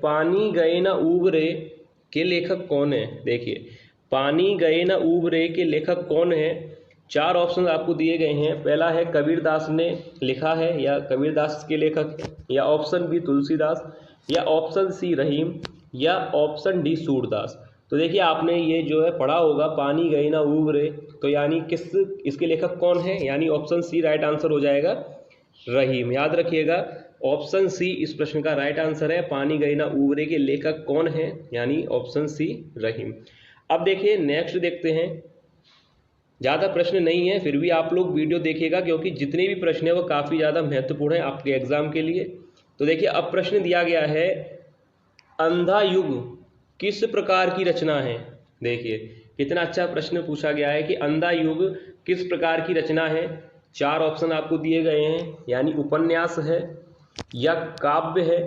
पानी गए न उबरे के लेखक कौन है। देखिए, पानी गए न उबरे के लेखक कौन है। 4 ऑप्शन आपको दिए गए हैं। पहला है कबीरदास ने लिखा है या कबीरदास के लेखक है, या ऑप्शन बी तुलसीदास, या ऑप्शन सी रहीम, या ऑप्शन डी सूरदास। तो देखिए, आपने ये जो है पढ़ा होगा पानी गए ना उबरे, तो यानी किस इसके लेखक कौन है, यानी ऑप्शन सी राइट आंसर हो जाएगा, रहीम। याद रखिएगा, ऑप्शन सी इस प्रश्न का राइट आंसर है। पानी गए ना उबरे के लेखक कौन है, यानी ऑप्शन सी रहीम। अब देखिए नेक्स्ट देखते हैं। ज़्यादा प्रश्न नहीं है, फिर भी आप लोग वीडियो देखिएगा क्योंकि जितने भी प्रश्न हैं वो काफ़ी ज़्यादा महत्वपूर्ण है आपके एग्जाम के लिए। तो देखिए, अब प्रश्न दिया गया है, अंधा युग किस प्रकार की रचना है। देखिए कितना अच्छा प्रश्न पूछा गया है कि अंधा युग किस प्रकार की रचना है। 4 ऑप्शन आपको दिए गए हैं, यानी उपन्यास है, या काव्य है,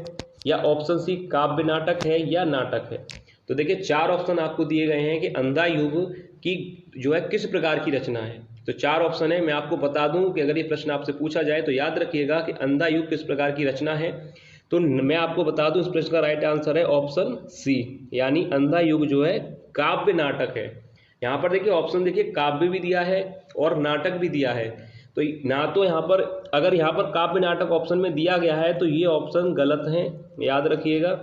या ऑप्शन सी काव्य नाटक है, या नाटक है। तो देखिए 4 ऑप्शन आपको दिए गए हैं कि अंधा युग की जो है किस प्रकार की रचना है। तो 4 ऑप्शन है। मैं आपको बता दूं कि अगर ये प्रश्न आपसे पूछा जाए तो याद रखिएगा कि अंधा युग किस प्रकार की रचना है। तो मैं आपको बता दूं इस प्रश्न का राइट आंसर है ऑप्शन सी, यानी अंधा युग जो है काव्य नाटक है। यहाँ पर देखिए ऑप्शन देखिए, काव्य भी दिया है और नाटक भी दिया है। तो ना तो यहाँ पर, अगर यहाँ पर काव्य नाटक ऑप्शन में दिया गया है तो ये ऑप्शन गलत है। याद रखिएगा,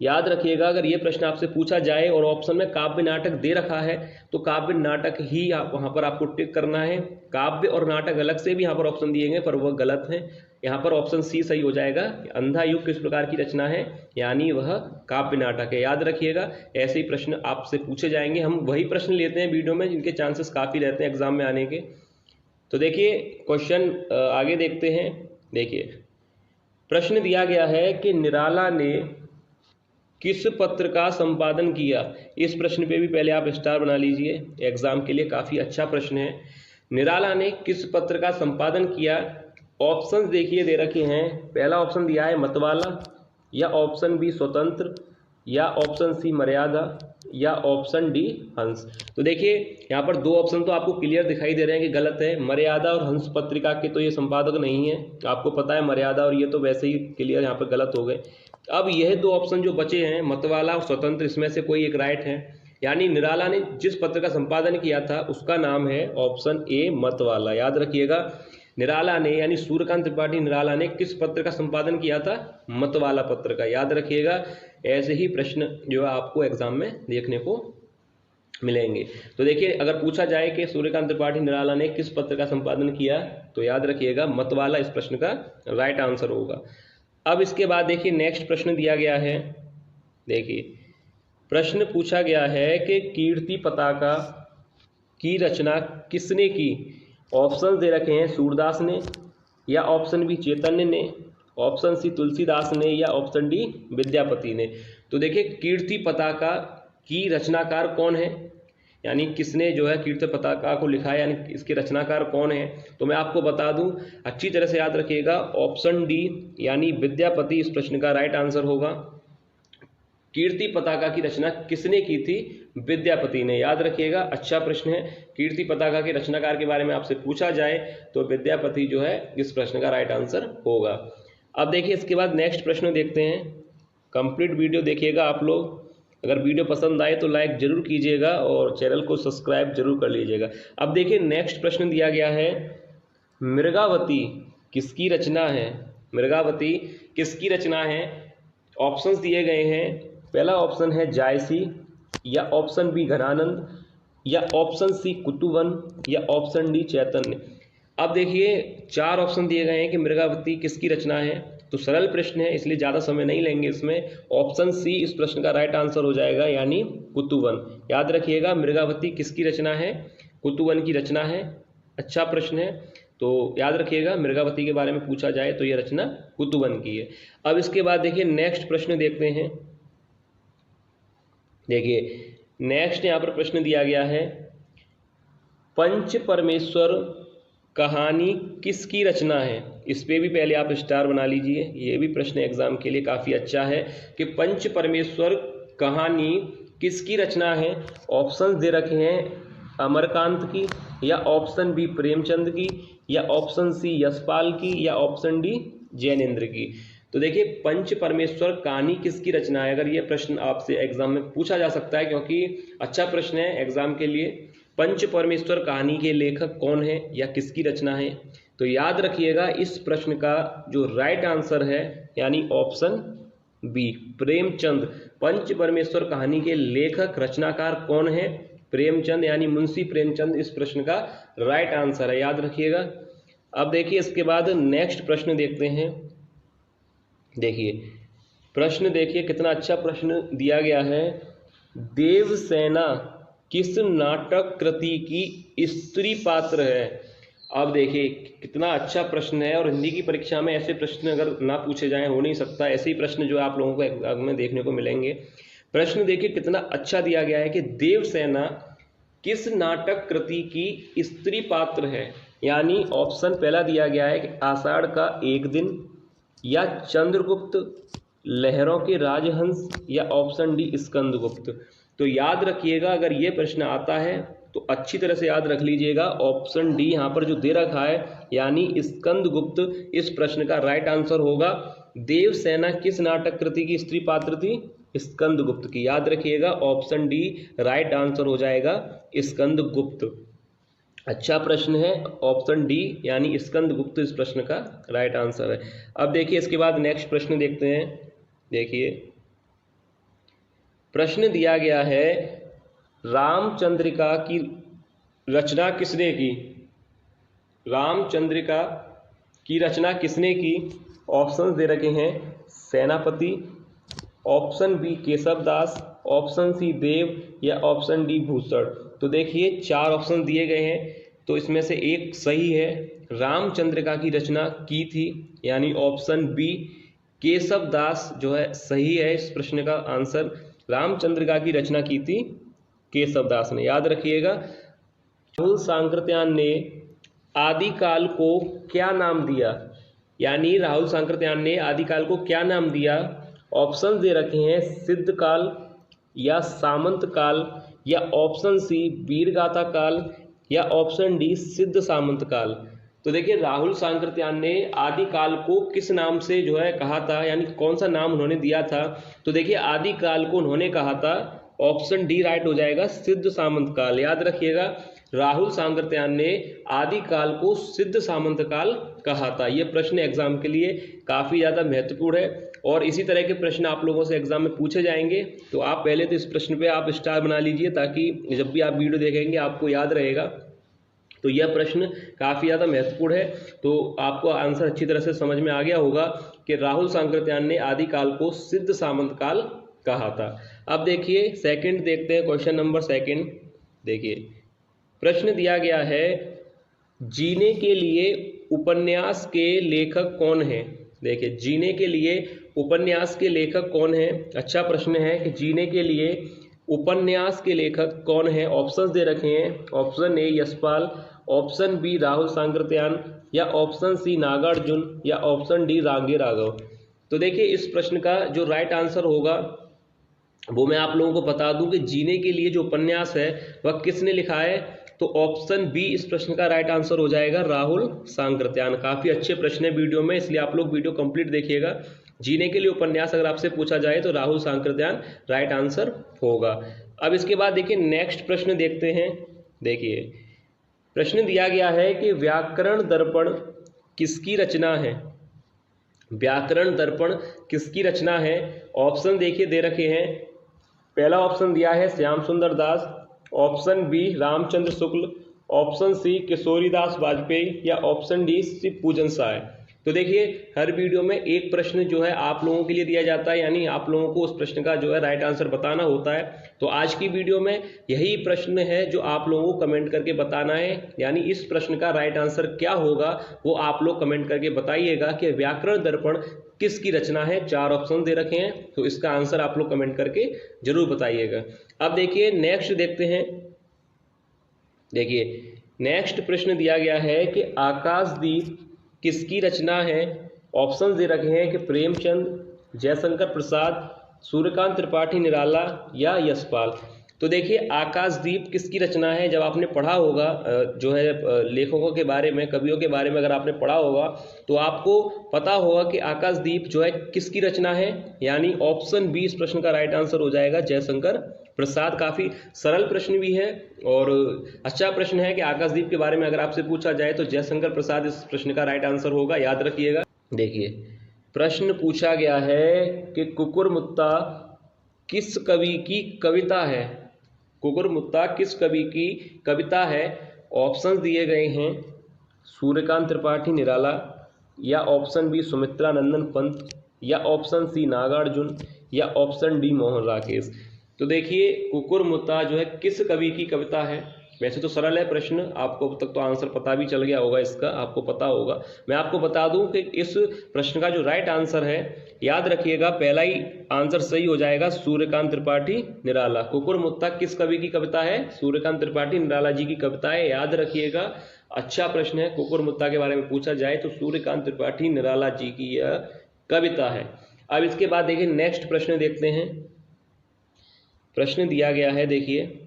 याद रखिएगा, अगर ये प्रश्न आपसे पूछा जाए और ऑप्शन में काव्य नाटक दे रखा है तो काव्य नाटक ही वहाँ पर आपको टिक करना है। काव्य और नाटक अलग से भी यहाँ पर ऑप्शन दिए गए पर वह गलत है। यहाँ पर ऑप्शन सी सही हो जाएगा। अंधा युग किस प्रकार की रचना है, यानी वह काव्य नाटक है। याद रखिएगा, ऐसे ही प्रश्न आपसे पूछे जाएंगे। हम वही प्रश्न लेते हैं वीडियो में जिनके चांसेस काफ़ी रहते हैं एग्जाम में आने के। तो देखिए क्वेश्चन आगे देखते हैं। देखिए प्रश्न दिया गया है कि निराला ने किस पत्र का संपादन किया। इस प्रश्न पे भी पहले आप स्टार बना लीजिए, एग्जाम के लिए काफ़ी अच्छा प्रश्न है। निराला ने किस पत्र का संपादन किया। ऑप्शंस देखिए दे रखे हैं। पहला ऑप्शन दिया है मतवाला, या ऑप्शन बी स्वतंत्र, या ऑप्शन सी मर्यादा, या ऑप्शन डी हंस। तो देखिए यहाँ पर 2 ऑप्शन तो आपको क्लियर दिखाई दे रहे हैं कि गलत है। मर्यादा और हंस पत्रिका के तो ये संपादक नहीं है, आपको पता है मर्यादा और ये तो वैसे ही क्लियर यहाँ पर गलत हो गए। अब यह 2 ऑप्शन जो बचे हैं मतवाला और स्वतंत्र, इसमें से कोई एक राइट है। यानी निराला ने जिस पत्र का संपादन किया था उसका नाम है ऑप्शन ए मतवाला। याद रखिएगा, निराला ने यानी सूर्यकांत त्रिपाठी निराला ने किस पत्र का संपादन किया था, मतवाला पत्र का। याद रखिएगा, ऐसे ही प्रश्न जो है आपको एग्जाम में देखने को मिलेंगे। तो देखिए अगर पूछा जाए कि सूर्यकांत त्रिपाठी निराला ने किस पत्र का संपादन किया तो याद रखिएगा मतवाला इस प्रश्न का राइट आंसर होगा। अब इसके बाद देखिए नेक्स्ट प्रश्न दिया गया है। देखिए प्रश्न पूछा गया है कि कीर्ति पताका की रचना किसने की। ऑप्शन दे रखे हैं सूरदास ने, या ऑप्शन बी चैतन्य ने, ऑप्शन सी तुलसीदास ने, या ऑप्शन डी विद्यापति ने। तो देखिए कीर्ति पताका की रचनाकार कौन है, यानी किसने जो है कीर्ति पताका को लिखा है, यानी इसके रचनाकार कौन है। तो मैं आपको बता दूं, अच्छी तरह से याद रखिएगा, ऑप्शन डी यानी विद्यापति इस प्रश्न का राइट आंसर होगा। कीर्ति पताका की रचना किसने की थी, विद्यापति ने। याद रखिएगा, अच्छा प्रश्न है। कीर्ति पताका के रचनाकार के बारे में आपसे पूछा जाए तो विद्यापति जो है इस प्रश्न का राइट आंसर होगा। अब देखिए इसके बाद नेक्स्ट प्रश्न देखते हैं। कंप्लीट वीडियो देखिएगा आप लोग। अगर वीडियो पसंद आए तो लाइक जरूर कीजिएगा और चैनल को सब्सक्राइब जरूर कर लीजिएगा। अब देखिए नेक्स्ट प्रश्न दिया गया है, मृगावती किसकी रचना है। मृगावती किसकी रचना है। ऑप्शंस दिए गए हैं। पहला ऑप्शन है जायसी, या ऑप्शन बी घनानंद, या ऑप्शन सी कुतुवन, या ऑप्शन डी चैतन्य। अब देखिए 4 ऑप्शन दिए गए हैं कि मृगावती किसकी रचना है। तो सरल प्रश्न है इसलिए ज़्यादा समय नहीं लेंगे इसमें। ऑप्शन सी इस प्रश्न का राइट आंसर हो जाएगा, यानी कुतुवन। याद रखिएगा, मृगावती किसकी रचना है, कुतुवन की रचना है। अच्छा प्रश्न है, तो याद रखिएगा मृगावती के बारे में पूछा जाए तो यह रचना कुतुवन की है। अब इसके बाद देखिए नेक्स्ट प्रश्न देखते हैं। देखिए नेक्स्ट यहाँ पर प्रश्न दिया गया है, पंच परमेश्वर कहानी किसकी रचना है। इस पे भी पहले आप स्टार बना लीजिए, ये भी प्रश्न एग्जाम के लिए काफ़ी अच्छा है कि पंच परमेश्वर कहानी किसकी रचना है। ऑप्शन दे रखे हैं अमरकांत की, या ऑप्शन बी प्रेमचंद की, या ऑप्शन सी यशपाल की, या ऑप्शन डी जैनेन्द्र की। तो देखिए पंच परमेश्वर कहानी किसकी रचना है, अगर ये प्रश्न आपसे एग्जाम में पूछा जा सकता है क्योंकि अच्छा प्रश्न है एग्जाम के लिए। पंच परमेश्वर कहानी के लेखक कौन है या किसकी रचना है, तो याद रखिएगा इस प्रश्न का जो राइट आंसर है यानी ऑप्शन बी प्रेमचंद। पंच परमेश्वर कहानी के लेखक रचनाकार कौन है, प्रेमचंद यानी मुंशी प्रेमचंद इस प्रश्न का राइट आंसर है, याद रखिएगा। अब देखिए इसके बाद नेक्स्ट प्रश्न देखते हैं। देखिए प्रश्न देखिए कितना अच्छा प्रश्न दिया गया है। देवसेना किस नाटक कृति की स्त्री पात्र है। अब देखिए कितना अच्छा प्रश्न है, और हिंदी की परीक्षा में ऐसे प्रश्न अगर ना पूछे जाएं हो नहीं सकता, ऐसे ही प्रश्न जो आप लोगों को एग्जाम में देखने को मिलेंगे। प्रश्न देखिए कितना अच्छा दिया गया है कि देवसेना किस नाटक कृति की स्त्री पात्र है, यानी ऑप्शन पहला दिया गया है कि आषाढ़ का एक दिन, या चंद्रगुप्त, लहरों के राजहंस, या ऑप्शन डी स्कंदगुप्त। तो याद रखिएगा अगर ये प्रश्न आता है तो अच्छी तरह से याद रख लीजिएगा, ऑप्शन डी यहाँ पर जो दे रखा है यानी स्कंदगुप्त इस प्रश्न का राइट आंसर होगा। देवसेना किस नाटक कृति की स्त्री पात्र थी, स्कंदगुप्त की, याद रखिएगा ऑप्शन डी राइट आंसर हो जाएगा स्कंदगुप्त। अच्छा प्रश्न है, ऑप्शन डी यानी स्कंदगुप्त इस प्रश्न का राइट आंसर है। अब देखिए इसके बाद नेक्स्ट प्रश्न देखते हैं। देखिए प्रश्न दिया गया है रामचंद्रिका की रचना किसने की, रामचंद्रिका की रचना किसने की। ऑप्शन दे रखे हैं Senapati, option B Keshavdas, option C Dev, या ऑप्शन डी भूषण। तो देखिए चार ऑप्शन दिए गए हैं, तो इसमें से एक सही है, रामचंद्रिका की रचना की थी, यानी ऑप्शन बी केशवदास जो है सही है इस प्रश्न का आंसर। रामचंद्रिका की रचना की थी केशवदास ने, याद रखिएगा। राहुल सांकृत्यायन ने आदिकाल को क्या नाम दिया, यानी राहुल सांकृत्यायन ने आदिकाल को क्या नाम दिया। ऑप्शन दे रखे हैं सिद्ध काल, या सामंत काल, या ऑप्शन सी वीरगाथा काल, या ऑप्शन डी सिद्ध सामंत काल। तो देखिए राहुल सांकृत्यायन ने आदिकाल को किस नाम से जो है कहा था, यानी कौन सा नाम उन्होंने दिया था। तो देखिए आदिकाल को उन्होंने कहा था, ऑप्शन डी राइट हो जाएगा सिद्ध सामंत काल, याद रखिएगा राहुल सांकृत्यायन ने आदिकाल को सिद्ध सामंत काल कहा था। यह प्रश्न एग्जाम के लिए काफी ज्यादा महत्वपूर्ण है, और इसी तरह के प्रश्न आप लोगों से एग्जाम में पूछे जाएंगे। तो आप पहले तो इस प्रश्न पे आप स्टार बना लीजिए, ताकि जब भी आप वीडियो देखेंगे आपको याद रहेगा। तो यह प्रश्न काफी ज्यादा महत्वपूर्ण है, तो आपको आंसर अच्छी तरह से समझ में आ गया होगा कि राहुल सांकृत्यायन ने आदिकाल को सिद्ध सामंत काल कहा था। अब देखिए सेकंड देखते हैं, क्वेश्चन नंबर सेकंड। देखिए प्रश्न दिया गया है जीने के लिए उपन्यास के लेखक कौन है। देखिए जीने के लिए उपन्यास के लेखक कौन है, अच्छा प्रश्न है कि जीने के लिए उपन्यास के लेखक कौन है। ऑप्शंस दे रखे हैं, option A Yashpal, option B Rahul Sankrityayan, या ऑप्शन सी नागार्जुन, या ऑप्शन डी रांगे राघव। तो देखिए इस प्रश्न का जो राइट आंसर होगा वो मैं आप लोगों को बता दूं कि जीने के लिए जो उपन्यास है वह किसने लिखा है। तो ऑप्शन बी इस प्रश्न का राइट आंसर हो जाएगा राहुल सांकृत्यायन। काफी अच्छे प्रश्न है वीडियो में, इसलिए आप लोग वीडियो कंप्लीट देखिएगा। जीने के लिए उपन्यास अगर आपसे पूछा जाए तो राहुल सांकृत्यायन राइट आंसर होगा। अब इसके बाद देखिए नेक्स्ट प्रश्न देखते हैं। देखिए प्रश्न दिया गया है कि व्याकरण दर्पण किसकी रचना है, व्याकरण दर्पण किसकी रचना है। ऑप्शन देखिए दे रखे हैं, पहला ऑप्शन दिया है श्याम सुंदर दास, option B Ramchandra Shukla, option C Kishoridas Vajpayee, या ऑप्शन डी शिव पूजन साय। तो देखिए हर वीडियो में एक प्रश्न जो है आप लोगों के लिए दिया जाता है, यानी आप लोगों को उस प्रश्न का जो है राइट आंसर बताना होता है। तो आज की वीडियो में यही प्रश्न है जो आप लोगों को कमेंट करके बताना है, यानी इस प्रश्न का राइट आंसर क्या होगा वो आप लोग कमेंट करके बताइएगा कि व्याकरण दर्पण किसकी रचना है। चार ऑप्शन दे रखे हैं, तो इसका आंसर आप लोग कमेंट करके जरूर बताइएगा। अब देखिए नेक्स्ट देखते हैं। देखिए नेक्स्ट प्रश्न दिया गया है कि आकाशदीप किसकी रचना है। ऑप्शन दे रखे हैं कि प्रेमचंद, जयशंकर प्रसाद, सूर्यकांत त्रिपाठी निराला, या यशपाल। तो देखिए आकाशदीप किसकी रचना है, जब आपने पढ़ा होगा जो है लेखकों के बारे में, कवियों के बारे में अगर आपने पढ़ा होगा तो आपको पता होगा कि आकाशदीप जो है किसकी रचना है, यानी ऑप्शन बी इस प्रश्न का राइट आंसर हो जाएगा, जयशंकर प्रसाद। काफ़ी सरल प्रश्न भी है और अच्छा प्रश्न है कि आकाशदीप के बारे में अगर आपसे पूछा जाए तो जयशंकर प्रसाद इस प्रश्न का राइट आंसर होगा, याद रखिएगा। देखिए प्रश्न पूछा गया है कि कुकुरमुत्ता किस कवि की कविता है, कुकुरमुत्ता किस कवि की कविता है। ऑप्शंस दिए गए हैं सूर्यकांत त्रिपाठी निराला, या ऑप्शन बी सुमित्रा नंदन पंत, या ऑप्शन सी नागार्जुन, या ऑप्शन डी मोहन राकेश। तो देखिए कुकुरमुत्ता जो है किस कवि की कविता है। वैसे तो सरल है प्रश्न, आपको अब तक तो आंसर पता भी चल गया होगा, इसका आपको पता होगा। मैं आपको बता दूं कि इस प्रश्न का जो राइट आंसर है, याद रखिएगा पहला ही आंसर सही हो जाएगा, सूर्यकांत त्रिपाठी निराला। कुकुरमुत्ता किस कवि की कविता है, सूर्यकांत त्रिपाठी निराला जी की कविता है, याद रखिएगा। अच्छा प्रश्न है, कुकुरमुत्ता के बारे में पूछा जाए तो सूर्यकांत त्रिपाठी निराला जी की यह कविता है। अब इसके बाद देखिए नेक्स्ट प्रश्न देखते हैं। प्रश्न दिया गया है, देखिए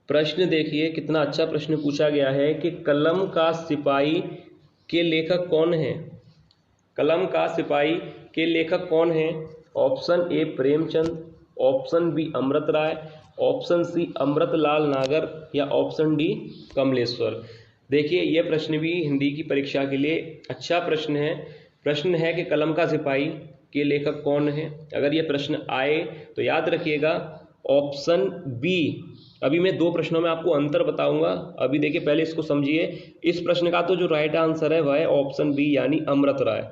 प्रश्न देखिए कितना अच्छा प्रश्न पूछा गया है कि कलम का सिपाही के लेखक कौन है। कलम का सिपाही के लेखक कौन है। Option A Premchand, option B Amrit Rai, option C Amritlal Nagar, या ऑप्शन डी कमलेश्वर। देखिए यह प्रश्न भी हिंदी की परीक्षा के लिए अच्छा प्रश्न है। प्रश्न है कि कलम का सिपाही के लेखक कौन है। अगर ये प्रश्न आए तो याद रखिएगा ऑप्शन बी। अभी मैं दो प्रश्नों में आपको अंतर बताऊंगा, अभी देखिए पहले इसको समझिए। इस प्रश्न का तो जो राइट आंसर है वह है ऑप्शन बी यानी अमृत राय,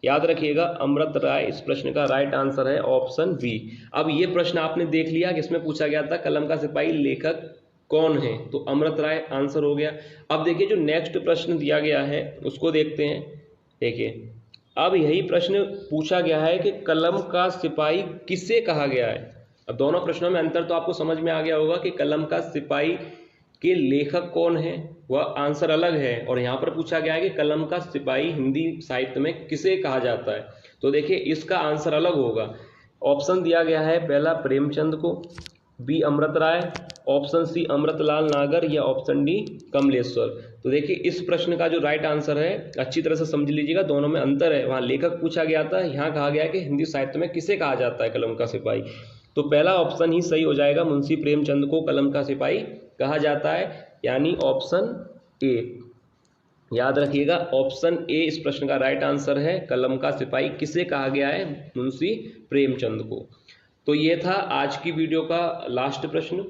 याद रखिएगा अमृत राय इस प्रश्न का राइट आंसर है, ऑप्शन बी। अब ये प्रश्न आपने देख लिया कि इसमें पूछा गया था कलम का सिपाही लेखक कौन है, तो अमृत राय आंसर हो गया। अब देखिए जो नेक्स्ट प्रश्न दिया गया है उसको देखते हैं। देखिए अब यही प्रश्न पूछा गया है कि कलम का सिपाही किसे कहा गया है। अब दोनों प्रश्नों में अंतर तो आपको समझ में आ गया होगा कि कलम का सिपाही के लेखक कौन है वह आंसर अलग है, और यहाँ पर पूछा गया है कि कलम का सिपाही हिंदी साहित्य में किसे कहा जाता है। तो देखिए इसका आंसर अलग होगा। ऑप्शन दिया गया है पहला प्रेमचंद को, B Amrit Rai, option C Amritlal Nagar, या ऑप्शन डी कमलेश्वर। तो देखिए इस प्रश्न का जो राइट आंसर है अच्छी तरह से समझ लीजिएगा, दोनों में अंतर है। वहाँ लेखक पूछा गया था, यहाँ कहा गया है कि हिंदी साहित्य में किसे कहा जाता है कलम का सिपाही। तो पहला ऑप्शन ही सही हो जाएगा, मुंशी प्रेमचंद को कलम का सिपाही कहा जाता है, यानी ऑप्शन ए। याद रखिएगा ऑप्शन ए इस प्रश्न का राइट आंसर है, कलम का सिपाही किसे कहा गया है, मुंशी प्रेमचंद को। तो ये था आज की वीडियो का लास्ट प्रश्न।